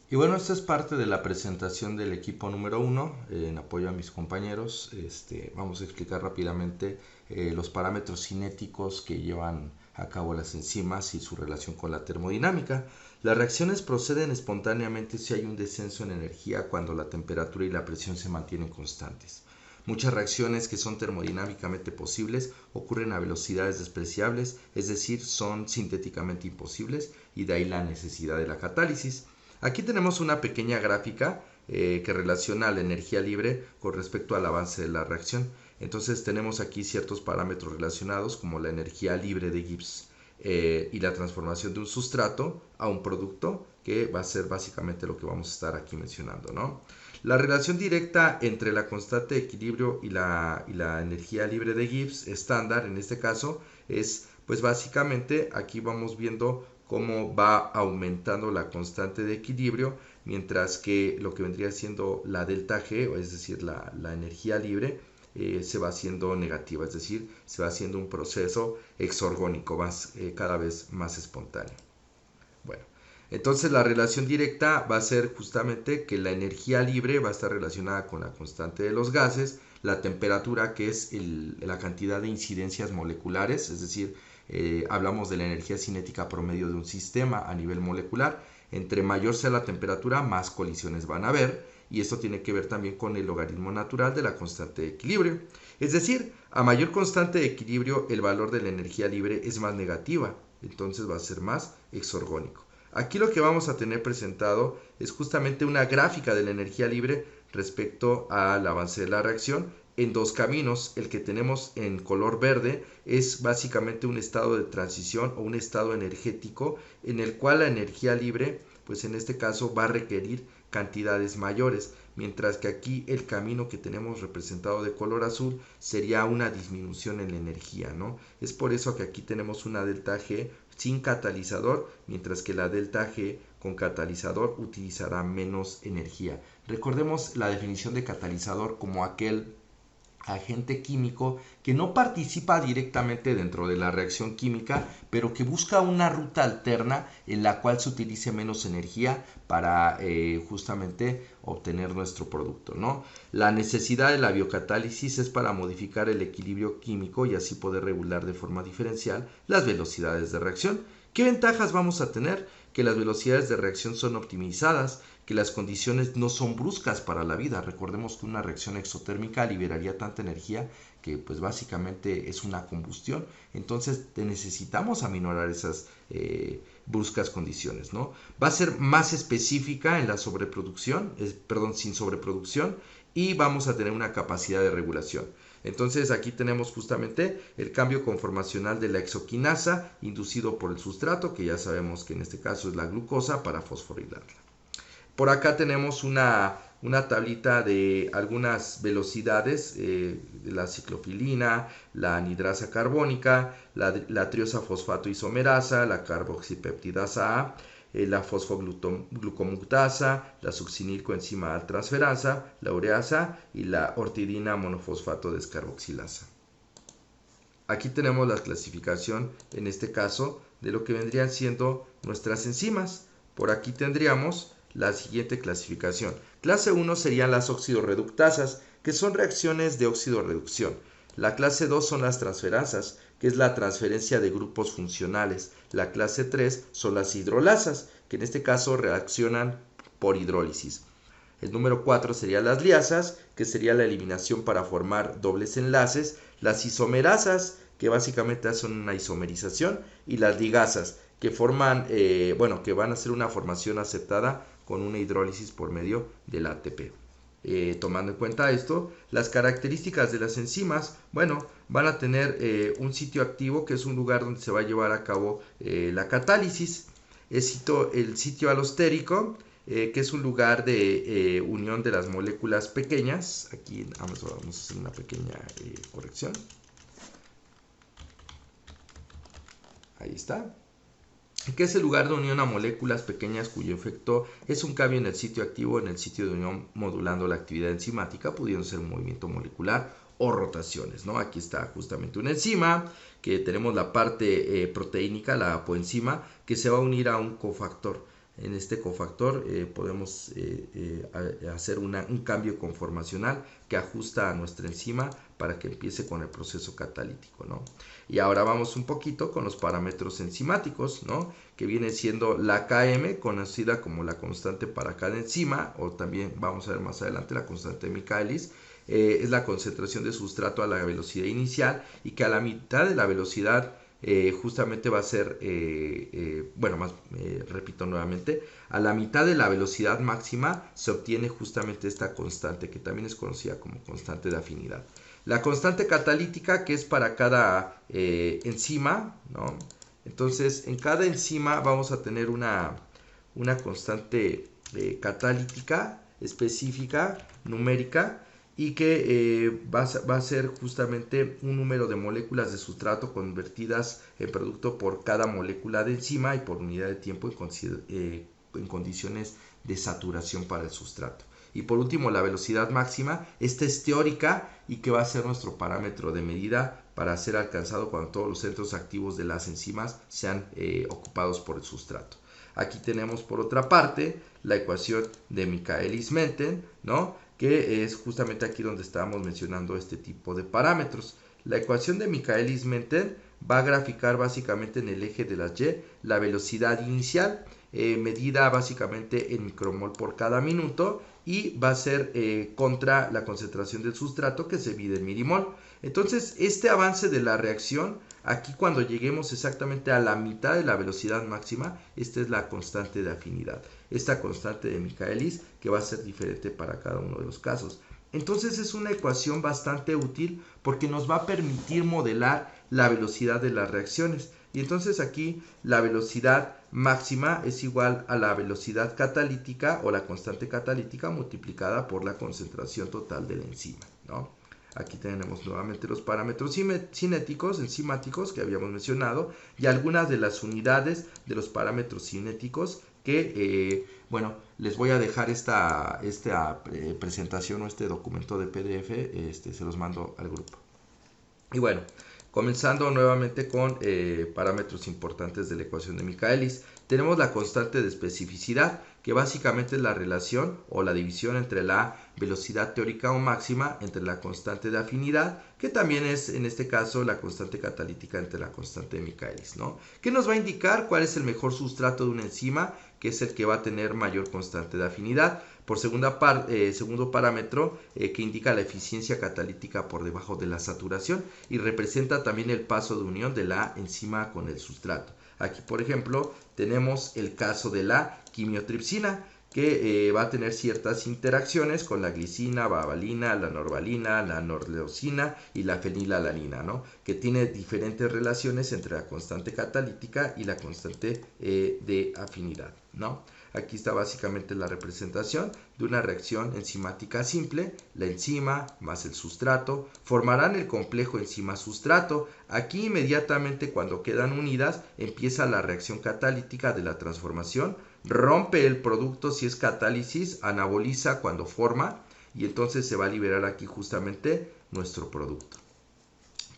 Y bueno, esta es parte de la presentación del equipo número 1 en apoyo a mis compañeros. Vamos a explicar rápidamente los parámetros cinéticos que llevan a cabo las enzimas y su relación con la termodinámica. Las reacciones proceden espontáneamente si hay un descenso en energía cuando la temperatura y la presión se mantienen constantes. Muchas reacciones que son termodinámicamente posibles ocurren a velocidades despreciables, es decir, son sintéticamente imposibles, y de ahí la necesidad de la catálisis. Aquí tenemos una pequeña gráfica que relaciona la energía libre con respecto al avance de la reacción. Entonces tenemos aquí ciertos parámetros relacionados como la energía libre de Gibbs y la transformación de un sustrato a un producto, que va a ser básicamente lo que vamos a estar aquí mencionando, ¿no? La relación directa entre la constante de equilibrio y la energía libre de Gibbs estándar, en este caso, es pues básicamente aquí vamos viendo cómo va aumentando la constante de equilibrio, mientras que lo que vendría siendo la delta G, es decir, la energía libre, se va haciendo negativa, es decir, se va haciendo un proceso exorgónico cada vez más espontáneo. Bueno, entonces la relación directa va a ser justamente que la energía libre va a estar relacionada con la constante de los gases, la temperatura, que es la cantidad de incidencias moleculares, es decir, hablamos de la energía cinética promedio de un sistema a nivel molecular. Entre mayor sea la temperatura, más colisiones van a haber, y esto tiene que ver también con el logaritmo natural de la constante de equilibrio. Es decir, a mayor constante de equilibrio, el valor de la energía libre es más negativa, entonces va a ser más exorgónico. Aquí lo que vamos a tener presentado es justamente una gráfica de la energía libre respecto al avance de la reacción en dos caminos. El que tenemos en color verde es básicamente un estado de transición o un estado energético en el cual la energía libre, pues en este caso, va a requerir cantidades mayores, mientras que aquí el camino que tenemos representado de color azul sería una disminución en la energía, ¿no? Es por eso que aquí tenemos una delta G sin catalizador, mientras que la delta G con catalizador utilizará menos energía. Recordemos la definición de catalizador como aquel agente químico que no participa directamente dentro de la reacción química, pero que busca una ruta alterna en la cual se utilice menos energía para justamente obtener nuestro producto, ¿no? La necesidad de la biocatálisis es para modificar el equilibrio químico y así poder regular de forma diferencial las velocidades de reacción. ¿Qué ventajas vamos a tener? Que las velocidades de reacción son optimizadas, que las condiciones no son bruscas para la vida. Recordemos que una reacción exotérmica liberaría tanta energía que pues básicamente es una combustión. Entonces necesitamos aminorar esas bruscas condiciones, ¿no? Va a ser más específica en la sobreproducción, sin sobreproducción, y vamos a tener una capacidad de regulación. Entonces aquí tenemos justamente el cambio conformacional de la exoquinasa inducido por el sustrato, que ya sabemos que en este caso es la glucosa, para fosforilarla. Por acá tenemos una tablita de algunas velocidades, la ciclofilina, la anidrasa carbónica, la triosa fosfato isomerasa, la carboxipeptidasa A, la fosfoglucomutasa, la succinilcoenzima transferasa, la ureasa y la ortidina monofosfato descarboxilasa. Aquí tenemos la clasificación, en este caso, de lo que vendrían siendo nuestras enzimas. Por aquí tendríamos la siguiente clasificación. Clase 1 serían las oxidorreductasas, que son reacciones de oxidorreducción. La clase 2 son las transferasas, que es la transferencia de grupos funcionales. La clase 3 son las hidrolasas, que en este caso reaccionan por hidrólisis. El número 4 serían las liasas, que sería la eliminación para formar dobles enlaces. Las isomerasas, que básicamente hacen una isomerización. Y las ligasas, que forman, que van a hacer una formación aceptada con una hidrólisis por medio del ATP. Tomando en cuenta esto, las características de las enzimas, van a tener un sitio activo, que es un lugar donde se va a llevar a cabo la catálisis. El sitio alostérico, que es un lugar de unión de las moléculas pequeñas. Aquí vamos a hacer una pequeña corrección. Ahí está. Que es el lugar de unión a moléculas pequeñas cuyo efecto es un cambio en el sitio activo en el sitio de unión, modulando la actividad enzimática, pudiendo ser un movimiento molecular o rotaciones, ¿no? Aquí está justamente una enzima, que tenemos la parte proteínica, la apoenzima, que se va a unir a un cofactor. En este cofactor podemos hacer un cambio conformacional que ajusta a nuestra enzima para que empiece con el proceso catalítico, ¿no? Y ahora vamos un poquito con los parámetros enzimáticos, ¿no? Que viene siendo la Km, conocida como la constante para cada enzima, o también vamos a ver más adelante la constante de Michaelis. Es la concentración de sustrato a la velocidad inicial, y que a la mitad de la velocidad justamente va a ser, repito nuevamente, a la mitad de la velocidad máxima se obtiene justamente esta constante, que también es conocida como constante de afinidad. La constante catalítica, que es para cada enzima, ¿no? Entonces, en cada enzima vamos a tener una constante catalítica específica, numérica, y que va a ser justamente un número de moléculas de sustrato convertidas en producto por cada molécula de enzima y por unidad de tiempo en condiciones de saturación para el sustrato. Y por último, la velocidad máxima. Esta es teórica y que va a ser nuestro parámetro de medida para ser alcanzado cuando todos los centros activos de las enzimas sean ocupados por el sustrato. Aquí tenemos por otra parte la ecuación de Michaelis-Menten, ¿no? Que es justamente aquí donde estábamos mencionando este tipo de parámetros. La ecuación de Michaelis-Menten va a graficar básicamente en el eje de las Y la velocidad inicial, medida básicamente en micromol por cada minuto, y va a ser contra la concentración del sustrato, que se mide en milimol. Entonces, este avance de la reacción, aquí cuando lleguemos exactamente a la mitad de la velocidad máxima, esta es la constante de afinidad, esta constante de Michaelis, que va a ser diferente para cada uno de los casos. Entonces es una ecuación bastante útil porque nos va a permitir modelar la velocidad de las reacciones. Y entonces aquí la velocidad máxima es igual a la velocidad catalítica, o la constante catalítica, multiplicada por la concentración total de la enzima, ¿no? Aquí tenemos nuevamente los parámetros cinéticos, enzimáticos, que habíamos mencionado, y algunas de las unidades de los parámetros cinéticos que, les voy a dejar esta presentación o este documento de PDF, se los mando al grupo. Y bueno, comenzando nuevamente con parámetros importantes de la ecuación de Michaelis. Tenemos la constante de especificidad, que básicamente es la relación o la división entre la velocidad teórica o máxima entre la constante de afinidad, que también es en este caso la constante catalítica, entre la constante de Michaelis, ¿no? Que nos va a indicar cuál es el mejor sustrato de una enzima, que es el que va a tener mayor constante de afinidad. Por segundo parámetro, que indica la eficiencia catalítica por debajo de la saturación, y representa también el paso de unión de la enzima con el sustrato. Aquí, por ejemplo, tenemos el caso de la quimiotripsina, que va a tener ciertas interacciones con la glicina, vavalina, la norvalina, la norleucina y la fenilalanina, ¿no? Que tiene diferentes relaciones entre la constante catalítica y la constante de afinidad, ¿no? Aquí está básicamente la representación de una reacción enzimática simple. La enzima más el sustrato formarán el complejo enzima-sustrato. Aquí inmediatamente, cuando quedan unidas, empieza la reacción catalítica de la transformación. Rompe el producto si es catálisis, anaboliza cuando forma, y entonces se va a liberar aquí justamente nuestro producto.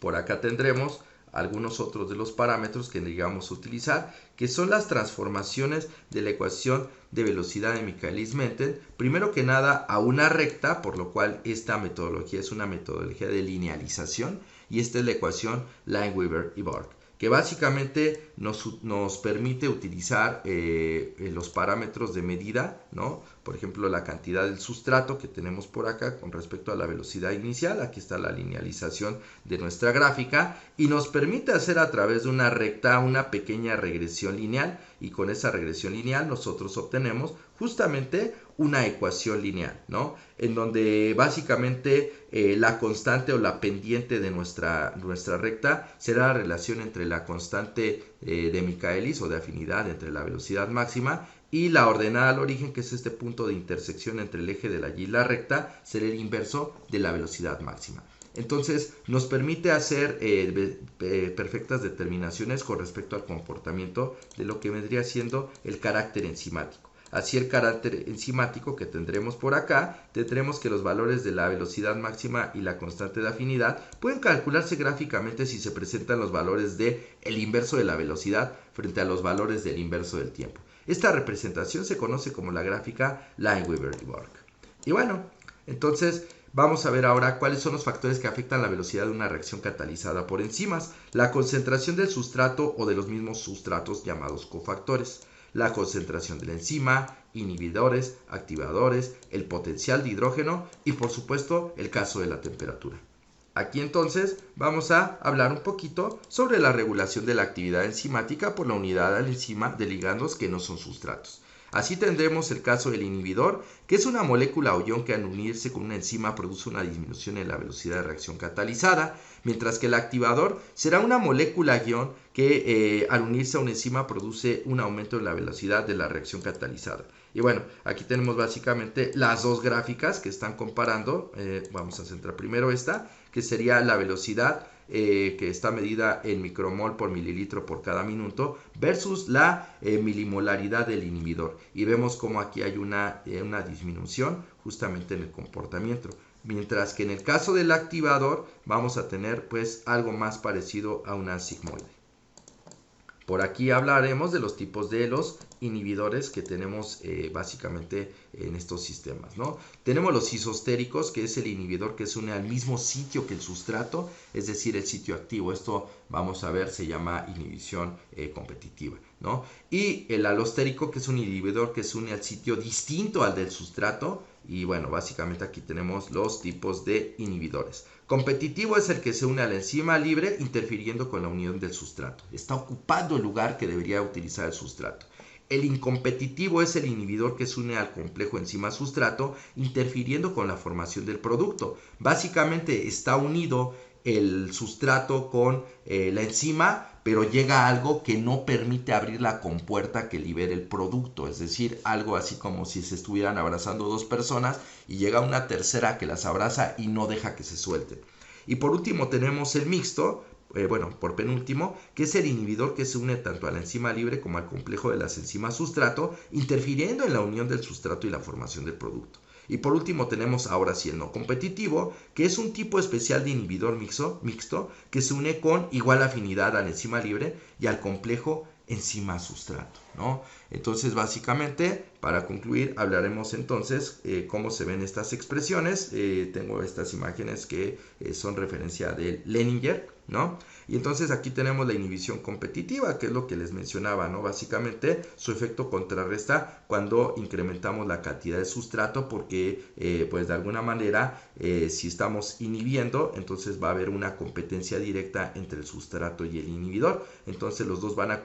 Por acá tendremos algunos otros de los parámetros que llegamos a utilizar, que son las transformaciones de la ecuación de velocidad de Michaelis-Menten, primero que nada a una recta, por lo cual esta metodología es una metodología de linealización, y esta es la ecuación Lineweaver y Borg, que básicamente nos permite utilizar los parámetros de medida, ¿no? Por ejemplo, la cantidad del sustrato que tenemos por acá con respecto a la velocidad inicial. Aquí está la linealización de nuestra gráfica, y nos permite hacer a través de una recta una pequeña regresión lineal, y con esa regresión lineal nosotros obtenemos justamente una ecuación lineal, ¿no? En donde básicamente la constante o la pendiente de nuestra recta será la relación entre la constante de Michaelis o de afinidad entre la velocidad máxima, y la ordenada al origen, que es este punto de intersección entre el eje de la Y y la recta, será el inverso de la velocidad máxima. Entonces nos permite hacer perfectas determinaciones con respecto al comportamiento de lo que vendría siendo el carácter enzimático. Así, el carácter enzimático que tendremos por acá, tendremos que los valores de la velocidad máxima y la constante de afinidad pueden calcularse gráficamente si se presentan los valores del inverso de la velocidad frente a los valores del inverso del tiempo. Esta representación se conoce como la gráfica Lineweaver-Borg. Y bueno, entonces vamos a ver ahora cuáles son los factores que afectan la velocidad de una reacción catalizada por enzimas. La concentración del sustrato o de los mismos sustratos llamados cofactores, la concentración de la enzima, inhibidores, activadores, el potencial de hidrógeno y por supuesto el caso de la temperatura. Aquí entonces vamos a hablar un poquito sobre la regulación de la actividad enzimática por la unidad a la enzima de ligandos que no son sustratos. Así tendremos el caso del inhibidor, que es una molécula o ion que al unirse con una enzima produce una disminución en la velocidad de reacción catalizada, mientras que el activador será una molécula ion que al unirse a una enzima produce un aumento en la velocidad de la reacción catalizada. Y bueno, aquí tenemos básicamente las dos gráficas que están comparando. Vamos a centrar primero esta, que sería la velocidad que está medida en micromol por mililitro por cada minuto versus la milimolaridad del inhibidor. Y vemos como aquí hay una disminución justamente en el comportamiento. Mientras que en el caso del activador vamos a tener pues algo más parecido a una sigmoide. Por aquí hablaremos de los tipos de los inhibidores que tenemos básicamente en estos sistemas, ¿no? Tenemos los isostéricos, que es el inhibidor que se une al mismo sitio que el sustrato, es decir, el sitio activo. Esto, vamos a ver, se llama inhibición competitiva, ¿no? Y el alostérico, que es un inhibidor que se une al sitio distinto al del sustrato. Y bueno, básicamente aquí tenemos los tipos de inhibidores. Competitivo es el que se une a la enzima libre interfiriendo con la unión del sustrato. Está ocupando el lugar que debería utilizar el sustrato. El incompetitivo es el inhibidor que se une al complejo enzima-sustrato interfiriendo con la formación del producto. Básicamente está unido el sustrato con la enzima, pero llega algo que no permite abrir la compuerta que libere el producto, es decir, algo así como si se estuvieran abrazando dos personas y llega una tercera que las abraza y no deja que se suelten. Y por último tenemos el mixto, por penúltimo, que es el inhibidor que se une tanto a la enzima libre como al complejo de las enzimas sustrato, interfiriendo en la unión del sustrato y la formación del producto. Y por último tenemos ahora sí el no competitivo, que es un tipo especial de inhibidor mixto que se une con igual afinidad a la enzima libre y al complejo enzima-sustrato, ¿no? Entonces, básicamente, para concluir, hablaremos entonces cómo se ven estas expresiones. Tengo estas imágenes que son referencia de Leninger, ¿no? Y entonces aquí tenemos la inhibición competitiva, que es lo que les mencionaba, ¿no? Básicamente, su efecto contrarresta cuando incrementamos la cantidad de sustrato, porque, pues de alguna manera, si estamos inhibiendo, entonces va a haber una competencia directa entre el sustrato y el inhibidor. Entonces, los dos van a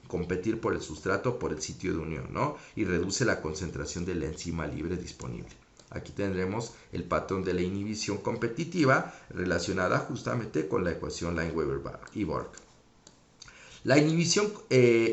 competir por el sustrato, por el sitio de unión, ¿no? Y reduce la concentración de la enzima libre disponible. Aquí tendremos el patrón de la inhibición competitiva relacionada justamente con la ecuación Lineweaver-Borg. La inhibición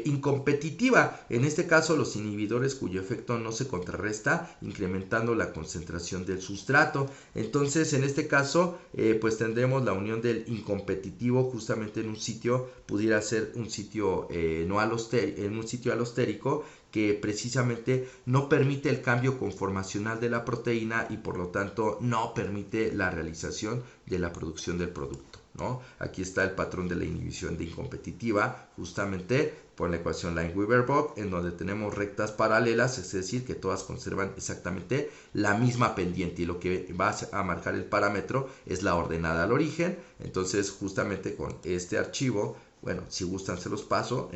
incompetitiva, en este caso los inhibidores cuyo efecto no se contrarresta incrementando la concentración del sustrato. Entonces en este caso pues tendremos la unión del incompetitivo justamente en un sitio, pudiera ser un sitio en un sitio alostérico, que precisamente no permite el cambio conformacional de la proteína y por lo tanto no permite la realización de la producción del producto, ¿no? Aquí está el patrón de la inhibición de incompetitiva, justamente por la ecuación Lineweaver-Borg, en donde tenemos rectas paralelas, es decir, que todas conservan exactamente la misma pendiente, y lo que va a marcar el parámetro es la ordenada al origen. Entonces, justamente con este archivo, bueno, si gustan se los paso,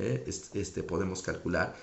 podemos calcular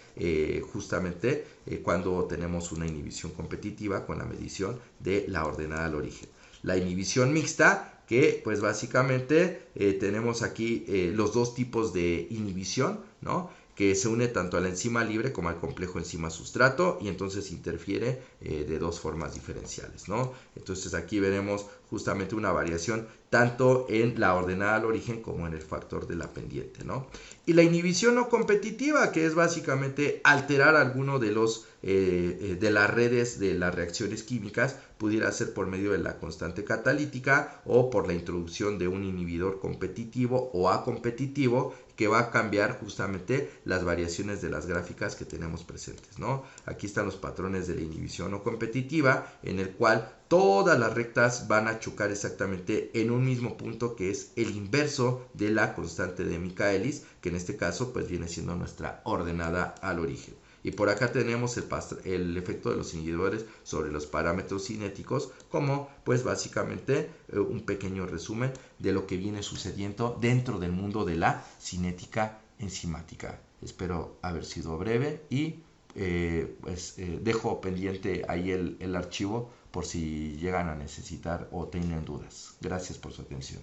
justamente cuando tenemos una inhibición competitiva con la medición de la ordenada al origen. La inhibición mixta, que pues básicamente tenemos aquí los dos tipos de inhibición, ¿no? Que se une tanto a la enzima libre como al complejo enzima-sustrato y entonces interfiere de dos formas diferenciales, ¿no? Entonces aquí veremos justamente una variación tanto en la ordenada al origen como en el factor de la pendiente, ¿no? Y la inhibición no competitiva, que es básicamente alterar alguno de los de las redes de las reacciones químicas, pudiera ser por medio de la constante catalítica o por la introducción de un inhibidor competitivo o acompetitivo, que va a cambiar justamente las variaciones de las gráficas que tenemos presentes, ¿no? Aquí están los patrones de la inhibición no competitiva, en el cual todas las rectas van a chocar exactamente en un mismo punto, que es el inverso de la constante de Michaelis, que en este caso pues viene siendo nuestra ordenada al origen. Y por acá tenemos el efecto de los inhibidores sobre los parámetros cinéticos, como pues básicamente un pequeño resumen de lo que viene sucediendo dentro del mundo de la cinética enzimática. Espero haber sido breve y dejo pendiente ahí el archivo por si llegan a necesitar o tienen dudas. Gracias por su atención.